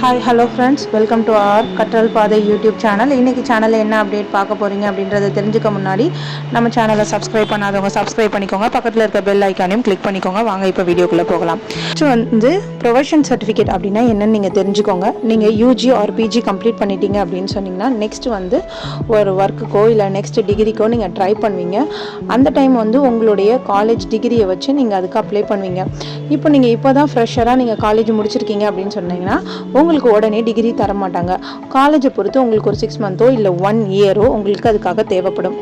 Hi hello friends, welcome to our கற்றல் பாதை YouTube channel. இன்றைக்கி சேனலில் என்ன அப்டேட் பார்க்க போகிறீங்க அப்படின்றத தெரிஞ்சுக்க முன்னாடி நம்ம சேனலை சப்ஸ்கிரைப் பண்ணாதவங்க சப்ஸ்கிரைப் பண்ணிக்கோங்க. பக்கத்தில் இருக்க பெல் ஐக்கானையும் கிளிக் பண்ணிக்கோங்க. வாங்க இப்போ வீடியோக்குள்ளே போகலாம். ஸோ வந்து ப்ரொஃபஷன் சர்டிஃபிகேட் அப்படின்னா என்னென்னு நீங்கள் தெரிஞ்சுக்கோங்க. நீங்கள் யூஜி ஆர் பிஜி கம்ப்ளீட் பண்ணிட்டீங்க அப்படின்னு சொன்னீங்கன்னா நெக்ஸ்ட் வந்து ஒரு ஒர்க்குக்கோ இல்லை நெக்ஸ்ட் டிகிரிக்கோ நீங்கள் ட்ரை பண்ணுவீங்க. அந்த டைம் வந்து உங்களுடைய காலேஜ் டிகிரியை வச்சு நீங்கள் அதுக்கு அப்ளை பண்ணுவீங்க. இப்போ நீங்கள் இப்போ தான் ஃப்ரெஷராக நீங்கள் காலேஜ் முடிச்சிருக்கீங்க அப்படின்னு சொன்னீங்கன்னா உங்களுக்கு உடனே டிகிரி தர மாட்டாங்க. காலேஜை பொறுத்து உங்களுக்கு ஒரு 6 மந்த்தோ இல்லை 1 இயரோ உங்களுக்கு அதுக்காக தேவைப்படும்.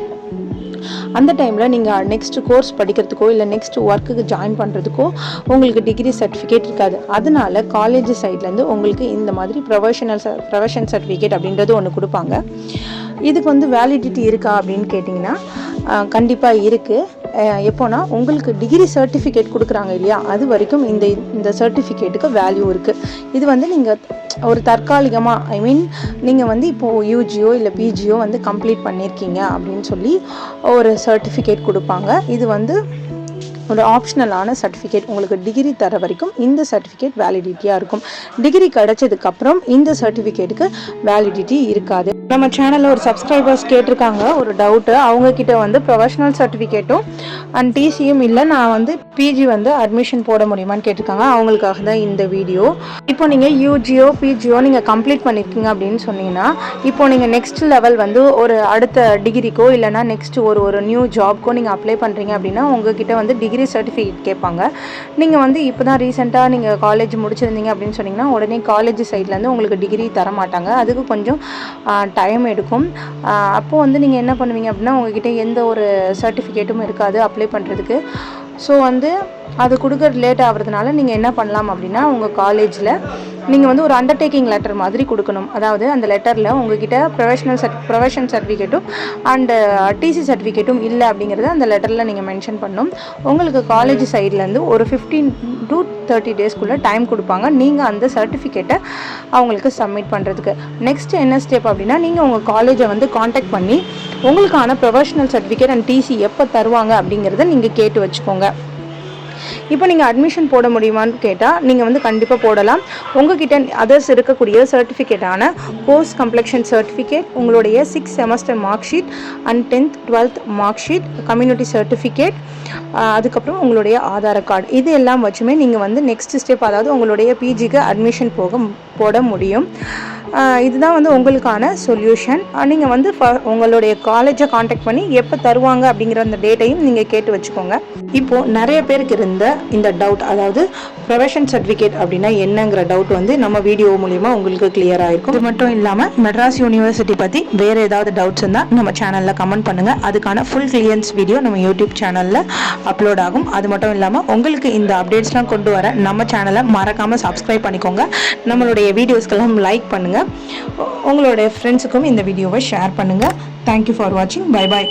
அந்த டைமில் நீங்கள் நெக்ஸ்ட் கோர்ஸ் படிக்கிறதுக்கோ இல்லை நெக்ஸ்ட் ஒர்க்குக்கு ஜாயின் பண்ணுறதுக்கோ உங்களுக்கு டிகிரி சர்டிஃபிகேட் இருக்காது. அதனால காலேஜ் சைட்லேருந்து உங்களுக்கு இந்த மாதிரி ப்ரொஃபஷன் சர்டிஃபிகேட் அப்படின்றது ஒன்று கொடுப்பாங்க. இதுக்கு வந்து வேலிடிட்டி இருக்கா அப்படின்னு கேட்டிங்கன்னா கண்டிப்பாக இருக்குது. எப்போனா உங்களுக்கு டிகிரி சர்டிஃபிகேட் கொடுக்குறாங்க இல்லையா, அது வரைக்கும் இந்த சர்டிஃபிகேட்டுக்கு வேல்யூ இருக்குது. இது வந்து நீங்கள் ஒரு தற்காலிகமாக நீங்கள் வந்து இப்போது யூஜியோ இல்லை பிஜியோ வந்து கம்ப்ளீட் பண்ணியிருக்கீங்க அப்படின்னு சொல்லி ஒரு சர்டிஃபிகேட் கொடுப்பாங்க. இது வந்து ஒரு ஆப்ஷனலான சர்டிஃபிகேட். உங்களுக்கு டிகிரி தர வரைக்கும் இந்த சர்டிஃபிகேட் வேலிடிட்டியாக இருக்கும். டிகிரி கிடைச்சதுக்கப்புறம் இந்த சர்டிஃபிகேட்டுக்கு வேலிடிட்டி இருக்காது. நம்ம சேனலில் ஒரு சப்ஸ்கிரைபர்ஸ் கேட்டிருக்காங்க ஒரு டவுட்டு. அவங்கக்கிட்ட வந்து ப்ரொஃபஷனல் சர்டிஃபிகேட்டும் அண்ட் டிசியும் இல்லை, நான் வந்து பிஜி வந்து அட்மிஷன் போட முடியுமான்னு கேட்டிருக்காங்க. அவங்களுக்காக தான் இந்த வீடியோ. இப்போ நீங்கள் யூஜியோ பிஜியோ நீங்கள் கம்ப்ளீட் பண்ணியிருக்கீங்க அப்படின்னு சொன்னீங்கன்னா இப்போ நீங்கள் நெக்ஸ்ட் லெவல் வந்து ஒரு அடுத்த டிகிரிக்கோ இல்லைனா நெக்ஸ்ட் ஒரு நியூ ஜாப்க்கோ நீங்கள் அப்ளை பண்ணுறீங்க அப்படின்னா உங்ககிட்ட வந்து டிகிரி சர்டிஃபிகேட் கேட்பாங்க. நீங்கள் வந்து இப்போ தான் ரீசெண்டாக நீங்கள் காலேஜ் முடிச்சிருந்தீங்க அப்படின்னு சொன்னீங்கன்னா உடனே காலேஜ் சைட்லேருந்து உங்களுக்கு டிகிரி தர மாட்டாங்க. அதுக்கு கொஞ்சம் டைம் எடுக்கும். அப்போது வந்து நீங்கள் என்ன பண்ணுவீங்க அப்படின்னா உங்ககிட்ட எந்த ஒரு சர்டிஃபிகேட்டும் இருக்காது அப்ளை பண்ணுறதுக்கு. ஸோ வந்து அது கொடுக்குறது லேட் ஆகிறதுனால நீங்கள் என்ன பண்ணலாம் அப்படின்னா உங்கள் காலேஜில் நீங்கள் வந்து ஒரு அண்டர்டேக்கிங் லெட்டர் மாதிரி கொடுக்கணும். அதாவது அந்த லெட்டரில் உங்ககிட்ட ப்ரொஃபஷன் சர்டிஃபிகேட்டும் அண்டு டிசி சர்டிஃபிகேட்டும் இல்லை அப்படிங்கிறத அந்த லெட்டரில் நீங்கள் மென்ஷன் பண்ணணும். உங்களுக்கு காலேஜ் சைட்லேருந்து ஒரு 15 to 30 டேஸ்க்குள்ளே டைம் கொடுப்பாங்க நீங்கள் அந்த சர்டிஃபிகேட்டை அவங்களுக்கு சப்மிட் பண்ணுறதுக்கு. நெக்ஸ்ட் என்ன ஸ்டெப் அப்படின்னா நீங்கள் உங்கள் காலேஜை வந்து காண்டாக்ட் பண்ணி உங்களுக்கான ப்ரொஃபஷனல் சர்டிஃபிகேட் அண்ட் டிசி எப்போ தருவாங்க அப்படிங்கிறத நீங்கள் கேட்டு வச்சுக்கோங்க. இப்போ நீங்கள் அட்மிஷன் போட முடியுமான்னு கேட்டால் நீங்கள் வந்து கண்டிப்பாக போடலாம். உங்ககிட்ட அதர்ஸ் இருக்கக்கூடிய சர்டிஃபிகேட்டான கோர்ஸ் கம்ப்ளீஷன் சர்டிஃபிகேட், உங்களுடைய 6th semester mark sheet and 10th 12th mark sheet, community certificate, அதுக்கப்புறம் உங்களுடைய ஆதார் கார்டு, இது எல்லாம் வச்சுமே நீங்கள் வந்து நெக்ஸ்ட் ஸ்டெப் அதாவது உங்களுடைய பிஜிக்கு அட்மிஷன் போட முடியும். இதுதான் வந்து உங்களுக்கான சொல்யூஷன். நீங்கள் வந்து உங்களுடைய காலேஜை காண்டாக்ட் பண்ணி எப்போ தருவாங்க அப்படிங்கிற அந்த டேட்டையும் நீங்கள் கேட்டு வச்சுக்கோங்க. இப்போது நிறைய பேருக்கு இருந்த இந்த டவுட், அதாவது ப்ரொஃபஷன் சர்டிஃபிகேட் அப்படின்னா என்னங்கிற டவுட் வந்து நம்ம வீடியோ மூலிமா உங்களுக்கு கிளியர் ஆகிருக்கும். இது மட்டும் இல்லாமல் மெட்ராஸ் யூனிவர்சிட்டி பற்றி வேறு ஏதாவது டவுட்ஸ் இருந்தால் நம்ம சேனலில் கமெண்ட் பண்ணுங்கள். அதுக்கான ஃபுல் கிளியரன்ஸ் வீடியோ நம்ம யூடியூப் சேனலில் அப்லோட் ஆகும். அது மட்டும் இல்லாமல் உங்களுக்கு இந்த அப்டேட்ஸ்லாம் கொண்டு வர நம்ம சேனலை மறக்காமல் சப்ஸ்கிரைப் பண்ணிக்கோங்க. நம்மளுடைய வீடியோஸ்க்கெல்லாம் லைக் பண்ணுங்கள். உங்களுடைய ஃப்ரெண்ட்ஸுக்கும் இந்த வீடியோவை ஷேர் பண்ணுங்கள். தேங்க்யூ ஃபார் வாட்சிங். Bye bye.